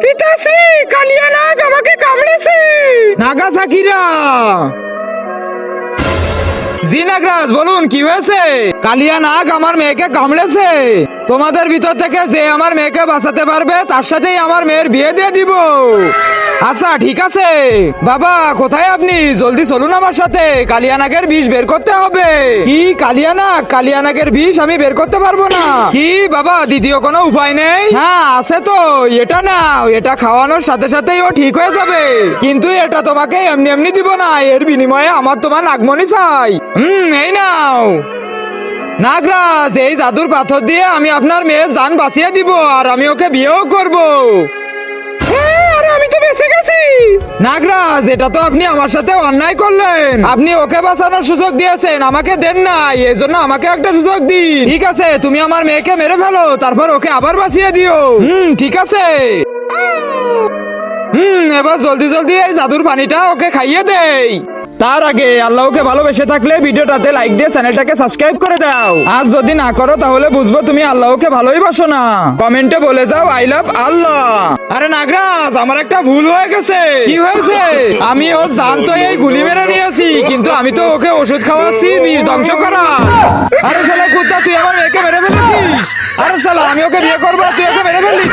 পিতাশ্রী, কালিয়া নাগ আমাকে কামড়েছে। নাগাসাকিরা। জি নাগরাজ, বলুন কি হয়েছে? কালিয়া নাগ আমার মেয়েকে কামড়েছে। তোমাদের ভিতর থেকে যে আমার মেয়েকে বাঁচাতে পারবে তার সাথেই আমার মেয়ের বিয়ে দিয়ে দিব। আচ্ছা ঠিক আছে। বাবা কোথায় আপনি? জলদি চলুন আমার সাথে, কালিয়া নাগের বিষ বের করতে হবে। কি কালিয়া নাগ? কালিয়া নাগের বিষ আমি বের করতে পারবো না। কি বাবা, দ্বিতীয় কোনো উপায় নেই? হ্যাঁ আছে তো, এটা নাও, এটা খাওয়ানোর সাথে সাথেই ও ঠিক হয়ে যাবে। কিন্তু এটা তোমাকে এমনি এমনি দিব না, এর বিনিময়ে আমার তোমার নাগমণি চাই। এই নাও। নাগরাজ, এই জাদুর পাথর দিয়ে আমি আপনার মেয়ের জান বাঁচিয়ে দিব, আর আমি ওকে বিয়েও করব। আমি তো বেঁচে গেছি। নাগরাজ, এটা তো আপনি আমার সাথে অন্যায় করলেন। আপনি ওকে বাঁচানোর সুযোগ দিয়েছেন, আমাকে দেন নাই, এই জন্য আমাকে একটা সুযোগ দিন। ঠিক আছে, তুমি আমার মেয়েকে মেরে ফেলো, তারপর ওকে আবার বাঁচিয়ে দিও। ঠিক আছে। এবার জলদি জলদি এই জাদুর পানিটা ওকে খাইয়ে দেই। তার আগে আল্লাহকে ভালোবেসে থাকলে ভিডিওটাতে লাইক দিয়ে চ্যানেলটাকে সাবস্ক্রাইব করে দাও। আজ যদি না করো তাহলে বুঝবো তুমি আল্লাহকে ভালোই বাসো না। কমেন্টে বলে যাও আই লাভ আল্লাহ। আরে নাগরাজ, আমার একটা ভুল হয়ে গেছে। কি হয়েছে? আমি ও জানতো এই গুলি মেরে নিয়েছি, কিন্তু আমি তো ওকে ওষুধ খাওয়াচ্ছি বিষ ধ্বংস করা। আরে শালা কুত্তা, তুই আমার মেয়েকে মেরে ফেলেছিস। আরে শালা, আমি ওকে বিয়ে করবো, তুই ওকে মেরে ফেললি।